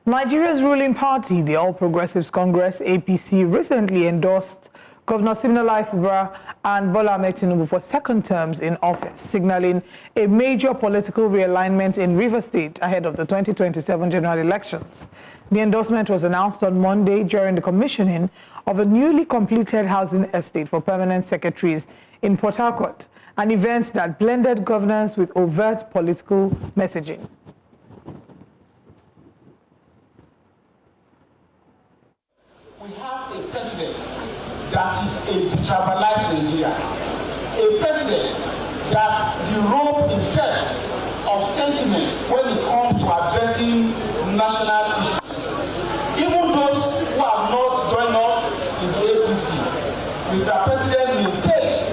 Nigeria's ruling party, the All Progressives Congress, APC, recently endorsed Governor Siminalayi Fubara and Bola Ahmed Tinubu for second terms in office, signaling a major political realignment in Rivers State ahead of the 2027 general elections. The endorsement was announced on Monday during the commissioning of a newly completed housing estate for permanent secretaries in Port Harcourt, an event that blended governance with overt political messaging. We have a president that is a detribalized Nigeria, a president that derobed himself of sentiment when it comes to addressing national issues. Even those who have not joined us in the APC, Mr. President maintained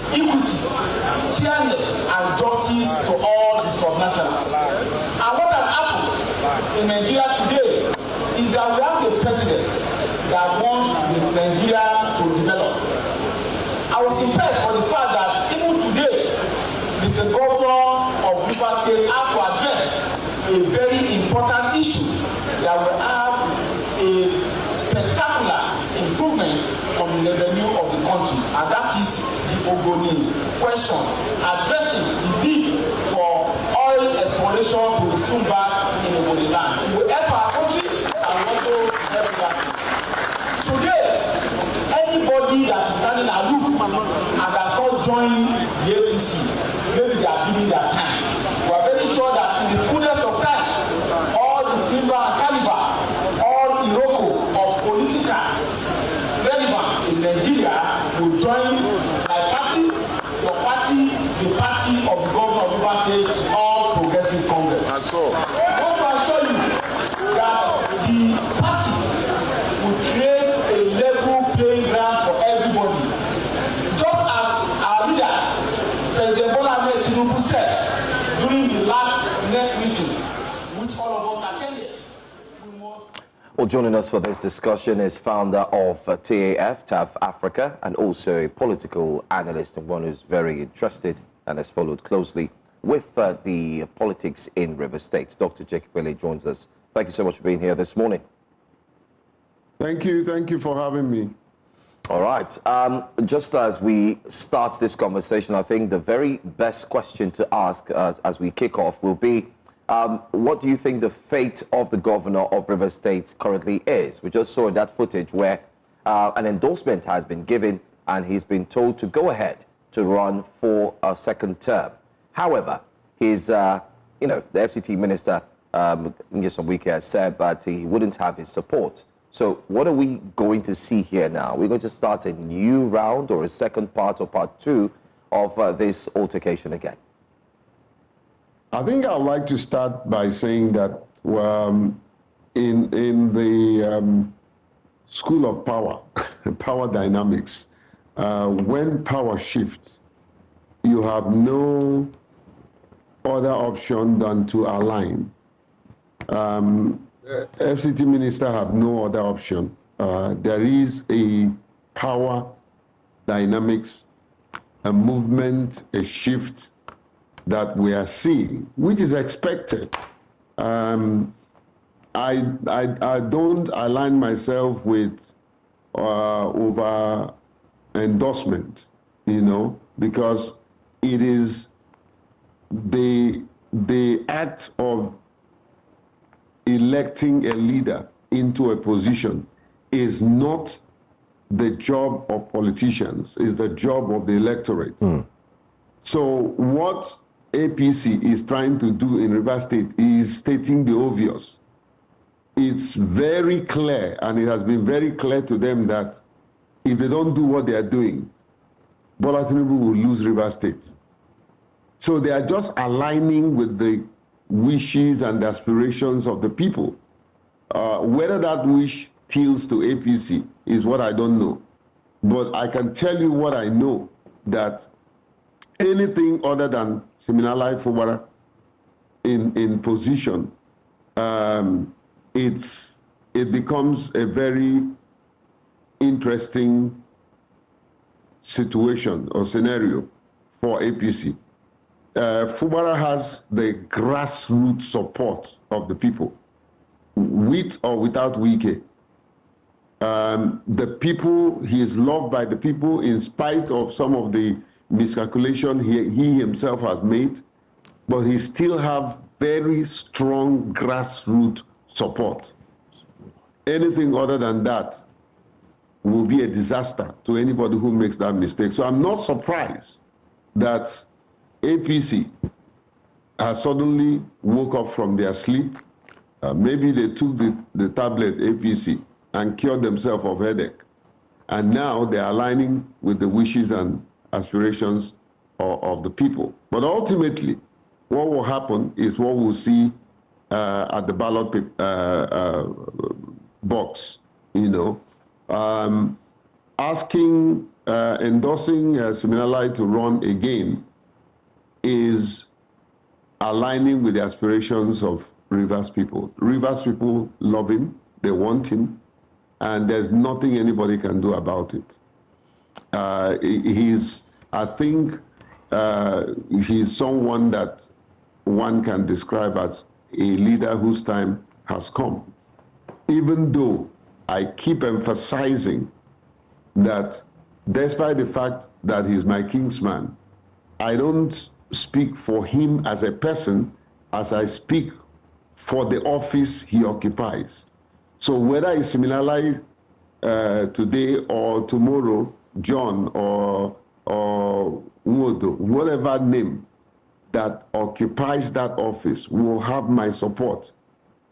equity, fairness, and justice to all the subnationals. And what has happened in Nigeria today is that we have a president that wants Nigeria to develop. I was impressed for the fact that even today, Mr. Governor of Rivers State had to address a very important issue that will have a spectacular improvement on the revenue of the country, and that is the Ogoni question, addressing the need for oil exploration to resume back in the Ogoni land. It will help our country and also help that. Today, anybody that is standing aloof and has not joined the APC, maybe they are giving their time. We are very sure that in the fullness of time, all the timber and caliber, all Iroko of political relevance in Nigeria will join my party, your party, the party of the governor of Rivers State, All Progressive Congress. That's all. I want to assure you that the party will create a level playing ground for everybody. Just as our leader, President Bola Ahmed Tinubu, said during the last NEC meeting, which all of us attended, we must... Well, joining us for this discussion is founder of TAF Africa, and also a political analyst and one who's very interested and has followed closely with the politics in Rivers State. Dr. Jake Epelle joins us. Thank you so much for being here this morning. Thank you for having me. All right. Just as we start this conversation, I think the very best question to ask as we kick off will be, what do you think the fate of the governor of Rivers State currently is? We just saw that footage where an endorsement has been given and he's been told to go ahead to run for a second term. However, his, the FCT minister, Nyesom Wike, has said that he wouldn't have his support. So what are we going to see here now? We're going to start a new round or a second part or part two of this altercation again? I think I'd like to start by saying that in the school of power, power dynamics, when power shifts, you have no other option than to align. FCT minister have no other option. There is a power dynamics, a movement, a shift that we are seeing, which is expected. I don't align myself with over endorsement, because it is the act of electing a leader into a position is not the job of politicians, is the job of the electorate. So what APC is trying to do in Rivers State is stating the obvious. It's very clear, and it has been very clear to them that if they don't do what they are doing, Bola Tinubu will lose Rivers State. So they are just aligning with the wishes and aspirations of the people. Whether that wish tilts to APC is what I don't know. But I can tell you what I know, that anything other than Siminalayi Fubara in position, it becomes a very interesting situation or scenario for APC. Fubara has the grassroots support of the people. with or without Wike. The people, he is loved by the people in spite of some of the miscalculation he himself has made, but he still have very strong grassroots support. Anything other than that will be a disaster to anybody who makes that mistake. So I'm not surprised that APC has suddenly woke up from their sleep. Maybe they took the tablet APC and cured themselves of headache. And now they're aligning with the wishes and aspirations of the people. But ultimately, what will happen is what we'll see at the ballot box, you know. Endorsing Siminalayi to run again is aligning with the aspirations of Rivers people. Rivers people love him, they want him, and there's nothing anybody can do about it. I think he's someone that one can describe as a leader whose time has come. Even though I keep emphasizing that despite the fact that he's my kinsman, I don't speak for him as a person as I speak for the office he occupies. So whether it's Siminalayi today or tomorrow, John or Wodo, whatever name that occupies that office will have my support,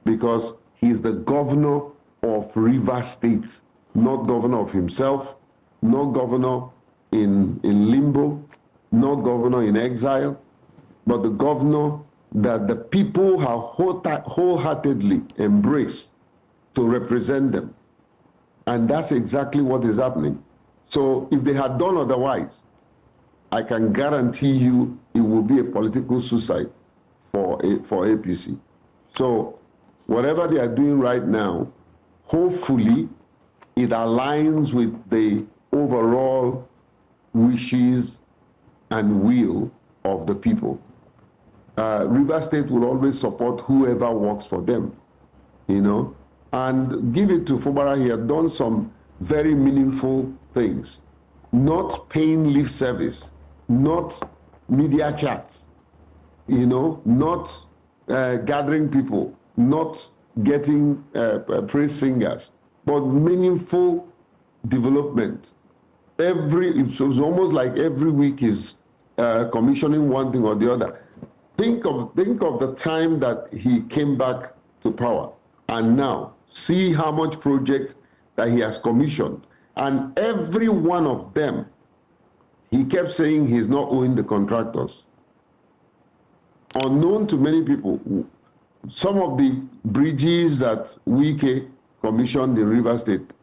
because he's the governor of Rivers State, not governor of himself, not governor in limbo, not governor in exile, but the governor that the people have wholeheartedly embraced to represent them. And that's exactly what is happening. So if they had done otherwise, I can guarantee you it will be a political suicide for APC. So whatever they are doing right now, hopefully it aligns with the overall wishes and will of the people. Rivers State will always support whoever works for them, you know, and give it to Fubara. He had done some very meaningful things, not paying lip service, not media chats, you know, not gathering people, not getting praise singers, but meaningful development. It was almost like every week is commissioning one thing or the other. Think of the time that he came back to power, and now see how much project that he has commissioned, and every one of them, he kept saying he's not owing the contractors. Unknown to many people, some of the bridges that Wike commissioned in Rivers State,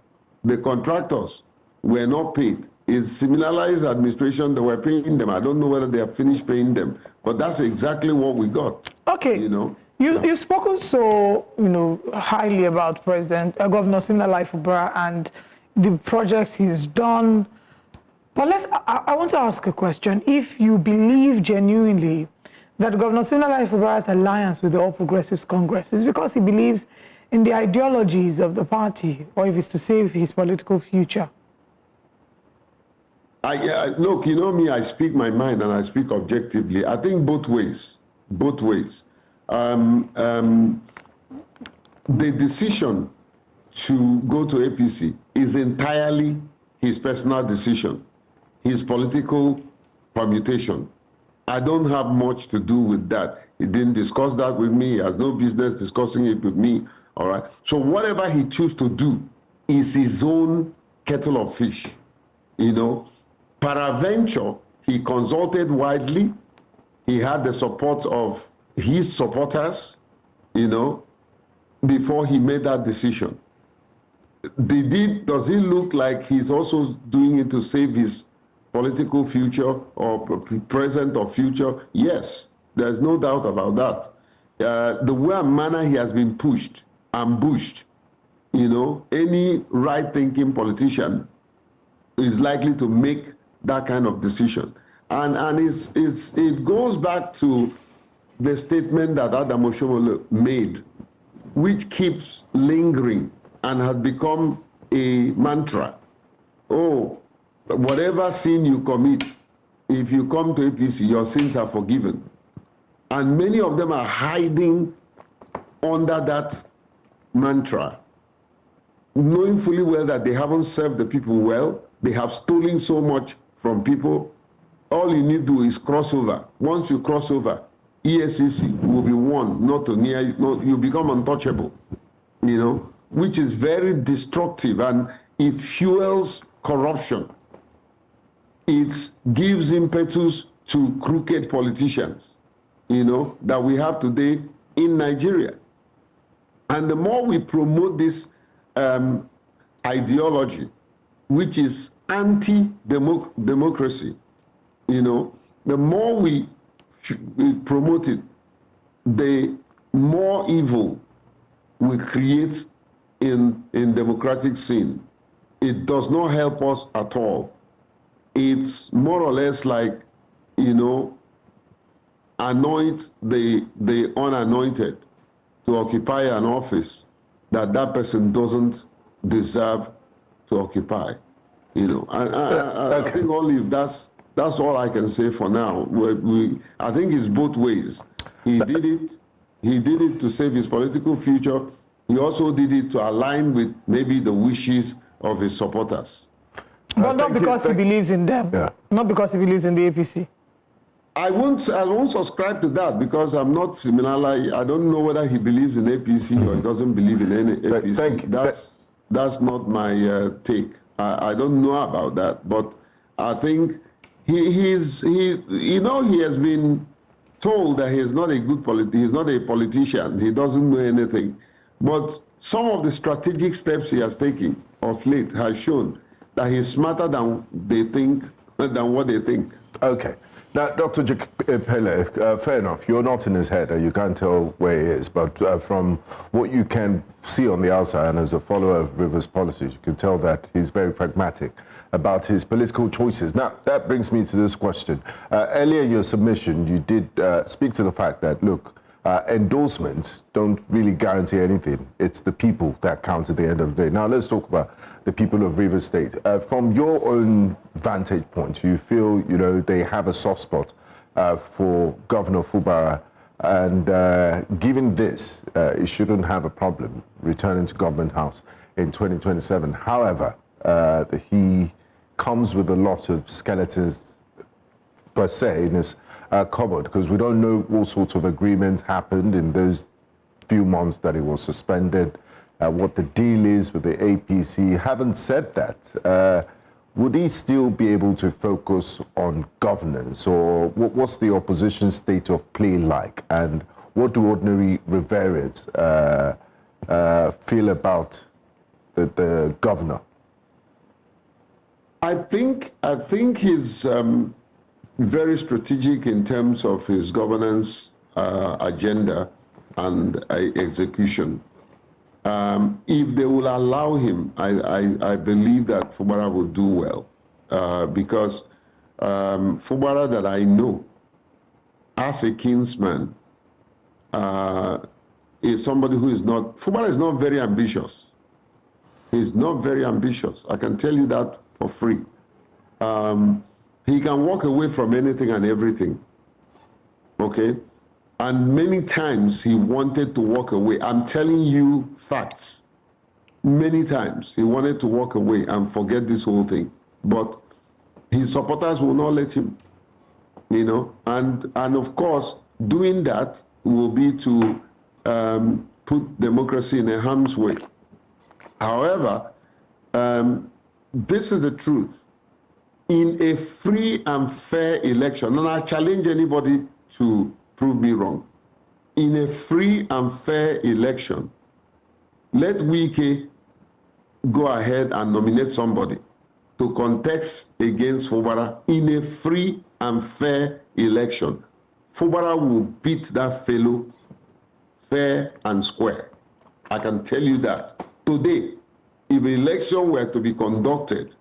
the contractors were not paid. It's Siminalayi's administration that were paying them. I don't know whether they have finished paying them, but that's exactly what we got. Okay. You know, you've spoken so highly about Governor Siminalayi Fubara and the projects he's done. But I want to ask a question. If you believe genuinely that Governor Siminalayi Fubara's alliance with the All Progressives Congress is because he believes in the ideologies of the party, or if it's to save his political future? Look, you know me, I speak my mind and I speak objectively. I think both ways. The decision to go to APC is entirely his personal decision, his political permutation. I don't have much to do with that. He didn't discuss that with me. He has no business discussing it with me. All right. So whatever he chooses to do is his own kettle of fish. You know, peradventure, he consulted widely. He had the support of his supporters, you know, before he made that decision. Does it look like he's also doing it to save his political future or present or future? Yes, there's no doubt about that. The way and manner he has been ambushed, you know, any right-thinking politician is likely to make that kind of decision. And it goes back to the statement that Adam Oshomole made which keeps lingering and has become a mantra. Oh, whatever sin you commit, if you come to APC, your sins are forgiven. And many of them are hiding under that mantra, knowing fully well that they haven't served the people well. They have stolen so much from people. All you need to do is cross over. Once you cross over, ESCC will be one, not to near, you become untouchable, you know, which is very destructive, and it fuels corruption. It gives impetus to crooked politicians, you know, that we have today in Nigeria. And the more we promote this ideology, which is anti-democracy, you know, the more we promote it, the more evil we create in democratic scene. It does not help us at all. It's more or less like, you know, anoint the unanointed to occupy an office that person doesn't deserve to occupy, you know. I think only if that's all I can say for now. I think it's both ways. He did it to save his political future. He also did it to align with maybe the wishes of his supporters. But not because he believes in them. Yeah. Not because he believes in the APC. I won't subscribe to that because I'm not Siminalayi. I don't know whether he believes in APC or he doesn't believe in any APC. That's not my take. I don't know about that, but I think he has been told that he's not a he's not a politician. He doesn't know anything. But some of the strategic steps he has taken of late has shown that he's smarter than what they think. Okay. Now, Dr. Jake Epelle, fair enough, you're not in his head, you can't tell where he is, but from what you can see on the outside and as a follower of Rivers policies, you can tell that he's very pragmatic about his political choices. Now, that brings me to this question. Earlier in your submission, you did speak to the fact that, look, endorsements don't really guarantee anything. It's the people that count at the end of the day. Now, let's talk about the people of Rivers State. From your own vantage point, you feel, you know, they have a soft spot for Governor Fubara, and given this, it shouldn't have a problem returning to Government House in 2027. However, he comes with a lot of skeletons per se in his cupboard, because we don't know what sorts of agreements happened in those few months that he was suspended, what the deal is with the APC. Having said that, would he still be able to focus on governance, or what's the opposition state of play like, and what do ordinary Riverians feel about the governor? I think he's very strategic in terms of his governance agenda and execution. If they will allow him, I believe that Fubara will do well, because Fubara that I know as a kinsman is somebody who is not, Fubara is not very ambitious. He's not very ambitious. I can tell you that for free. He can walk away from anything and everything, okay? And many times he wanted to walk away. I'm telling you facts. Many times he wanted to walk away and forget this whole thing. But his supporters will not let him, you know? And of course, doing that will be to put democracy in a harm's way. However, this is the truth. In a free and fair election, and I challenge anybody to prove me wrong. In a free and fair election, let Wike go ahead and nominate somebody to contest against Fubara in a free and fair election. Fubara will beat that fellow fair and square. I can tell you that. Today, if an election were to be conducted,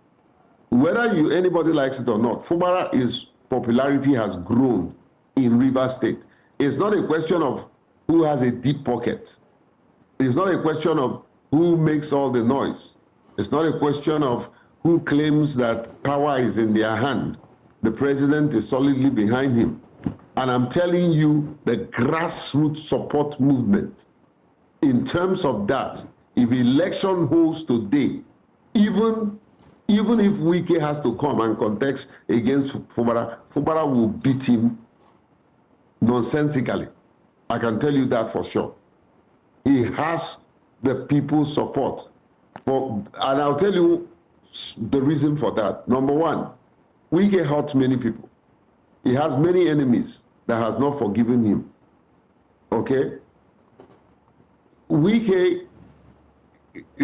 whether anybody likes it or not, Fubara's popularity has grown in Rivers State. It's not a question of who has a deep pocket. It's not a question of who makes all the noise. It's not a question of who claims that power is in their hand. The president is solidly behind him. And I'm telling you, the grassroots support movement, in terms of that, if election holds today, even if Wike has to come and contest against Fubara, Fubara will beat him nonsensically. I can tell you that for sure. He has the people's support. And I'll tell you the reason for that. Number one, Wike hurt many people. He has many enemies that has not forgiven him. Okay? Wike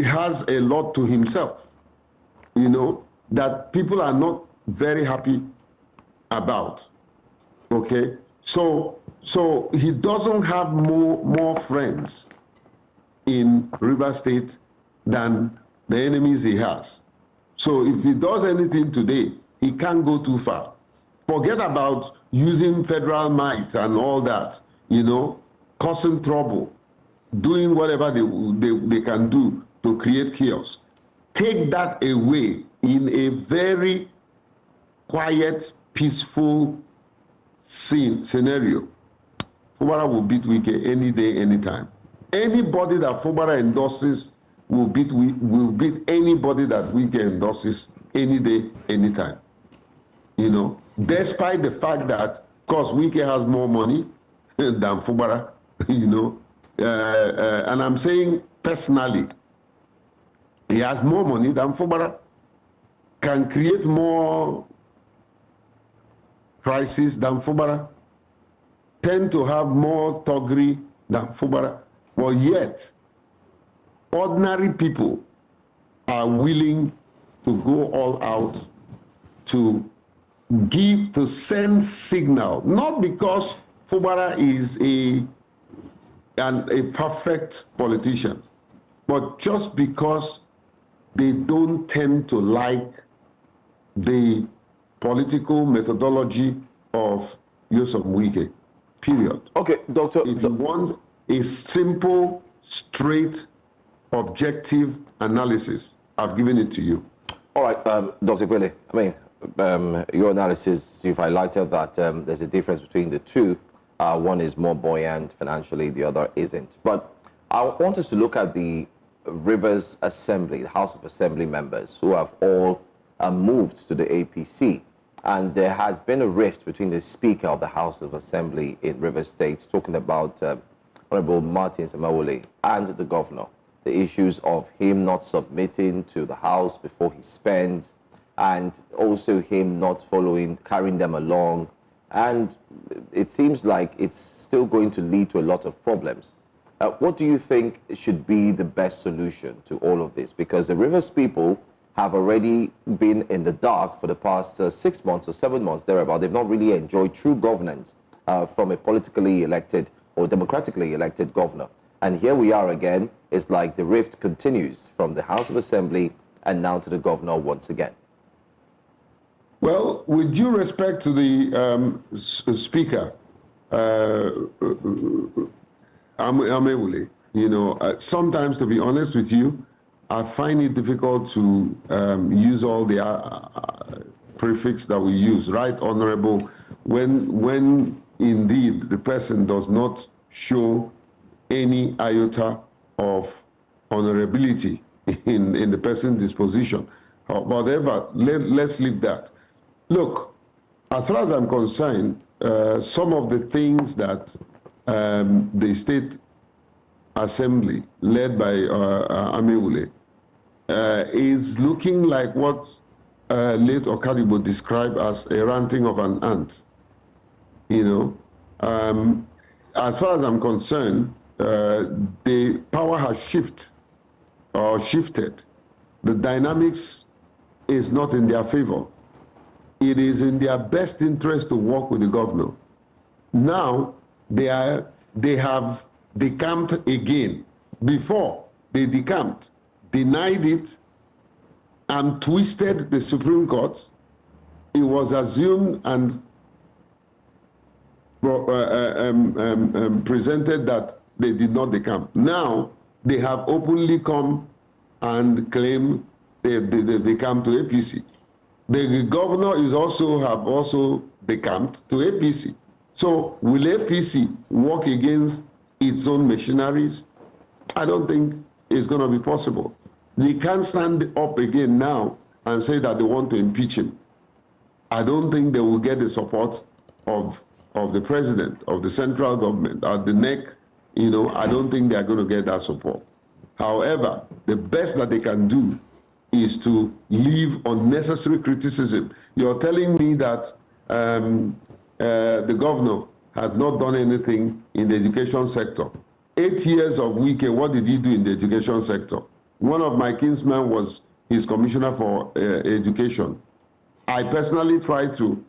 has a lot to himself, that people are not very happy about. Okay? So he doesn't have more friends in River State than the enemies he has. So if he does anything today, he can't go too far. Forget about using federal might and all that, causing trouble, doing whatever they can do to create chaos. Take that away in a very quiet, peaceful scenario. Fubara will beat Wike any day, anytime. Anybody that Fubara endorses will beat anybody that Wike endorses any day, anytime. Despite the fact that, of course, Wike has more money than Fubara, and I'm saying personally, he has more money than Fubara, can create more crisis than Fubara, tend to have more thuggery than Fubara, but yet, ordinary people are willing to go all out to send signal, not because Fubara is a perfect politician, but just because they don't tend to like the political methodology of Nyesom Wike, period. Okay, Doctor. If you want a simple, straight, objective analysis, I've given it to you. All right, Dr. Epelle, your analysis, you've highlighted that there's a difference between the two. One is more buoyant financially, the other isn't. But I want us to look at the Rivers Assembly, the House of Assembly members, who have all moved to the APC. And there has been a rift between the Speaker of the House of Assembly in Rivers State, talking about Honorable Martin Siminalayi, and the governor. The issues of him not submitting to the House before he spends, and also him not carrying them along. And it seems like it's still going to lead to a lot of problems. What do you think should be the best solution to all of this? Because the Rivers people have already been in the dark for the past 6 months or 7 months, thereabout. They've not really enjoyed true governance from a politically elected or democratically elected governor. And here we are again. It's like the rift continues from the House of Assembly and now to the governor once again. Well, with due respect to the Speaker, Ahmed, sometimes, to be honest with you, I find it difficult to use all the prefix that we use, right, honorable, when indeed the person does not show any iota of honorability in the person's disposition. However, let's leave that. Look, as far as I'm concerned, some of the things that the State Assembly, led by Ahmed, is looking like what late Okadibo described as a ranting of an ant. As far as I'm concerned, the power has shifted. The dynamics is not in their favor. It is in their best interest to work with the governor. Now, they have decamped again. Before, they decamped, denied it, and twisted the Supreme Court. It was assumed and presented that they did not decamp. Now, they have openly come and claim they come to APC. The governor is have also decamped to APC. So will APC work against its own machineries? I don't think it's going to be possible. They can't stand up again now and say that they want to impeach him. I don't think they will get the support of the president, of the central government, at the neck. I don't think they're going to get that support. However, the best that they can do is to leave unnecessary criticism. You're telling me that the governor had not done anything in the education sector. 8 years of Wike, what did he do in the education sector? One of my kinsmen was his commissioner for education. I personally tried to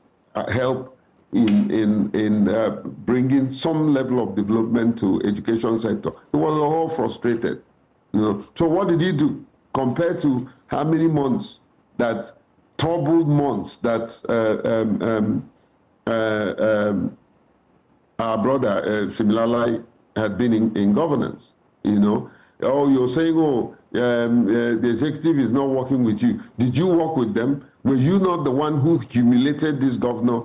help in bringing some level of development to education sector. He was all frustrated. So what did he do compared to how many months, that troubled months that our brother Siminalayi had been in governance? Oh, you're saying, the executive is not working with you. Did you work with them? Were you not the one who humiliated this governor?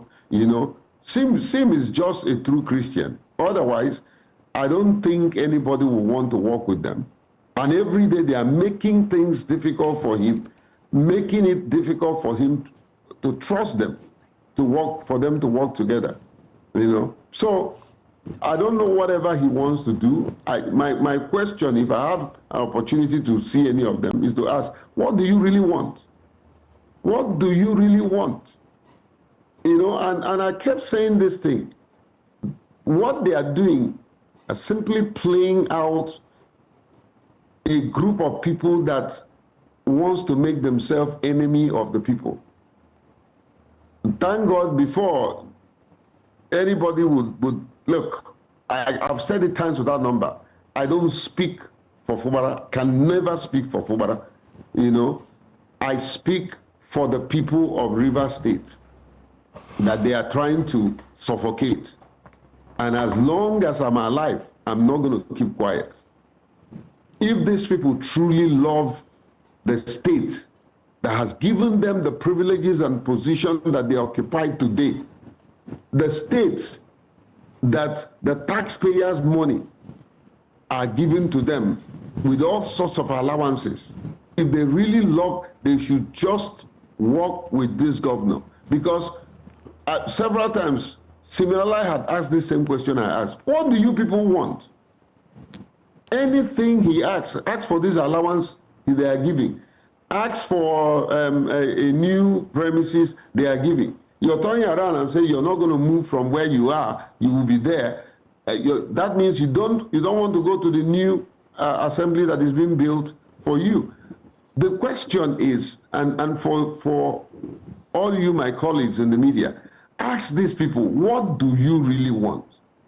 Sim is just a true Christian. Otherwise, I don't think anybody will want to work with them. And every day they are making things difficult for him, making it difficult for him to trust them, for them to work together. So I don't know whatever he wants to do. My question, if I have an opportunity to see any of them, is to ask, what do you really want? What do you really want? And I kept saying this thing. What they are doing are simply playing out a group of people that wants to make themselves enemy of the people. Thank God, before anybody would look, I've said it times without number, I don't speak for Fubara, can never speak for Fubara. I speak for the people of Rivers State that they are trying to suffocate. And as long as I'm alive, I'm not going to keep quiet. If these people truly love the state that has given them the privileges and position that they occupy today, the state that the taxpayers' money are given to them with all sorts of allowances, if they really love, they should just work with this governor. Because several times, Siminalayi had asked the same question I asked. What do you people want? Anything he asks, ask for this allowance they are giving. Ask for a new premises they are giving. You're turning around and say you're not going to move from where you are, you will be there. That means you don't want to go to the new assembly that is being built for you. The question is, and for all you, my colleagues in the media, ask these people, what do you really want?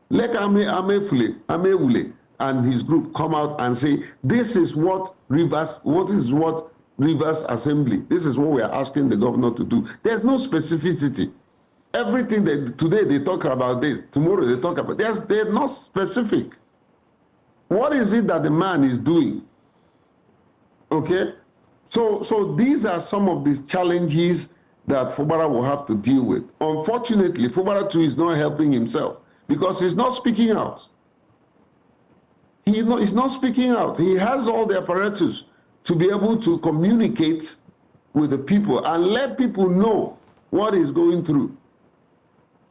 Let Ahmed and his group come out and say, this is what Rivers Assembly, this is what we are asking the governor to do. There's no specificity. Everything today they talk about this, tomorrow they talk about this. They're not specific. What is it that the man is doing? Okay? So these are some of the challenges that Fubara will have to deal with. Unfortunately, Fubara too is not helping himself because he's not speaking out. He's not speaking out. He has all the apparatus to be able to communicate with the people and let people know what he's going through.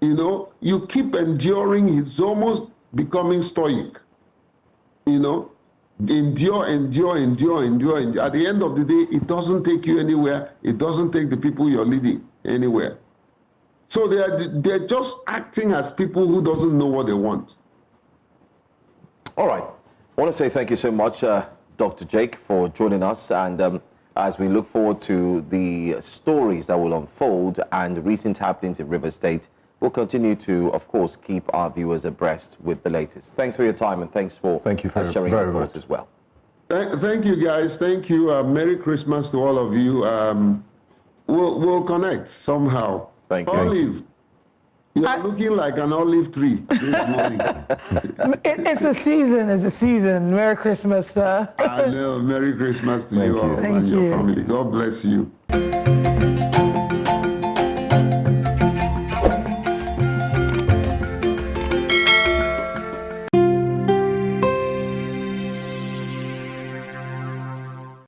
You keep enduring, he's almost becoming stoic. Endure. At the end of the day, it doesn't take you anywhere. It doesn't take the people you're leading anywhere. So they're just acting as people who doesn't know what they want. All right. I want to say thank you so much, Dr. Jake, for joining us. And as we look forward to the stories that will unfold and recent happenings in Rivers State, we'll continue to, of course, keep our viewers abreast with the latest. Thanks for your time and thanks for sharing your thoughts as well. Thank you, guys. Thank you. Merry Christmas to all of you. We'll connect somehow. Thank you. Olive, You're looking like an olive tree this morning. It's a season. It's a season. Merry Christmas, sir. I know. Merry Christmas to you all Thank and you. your family. God bless you.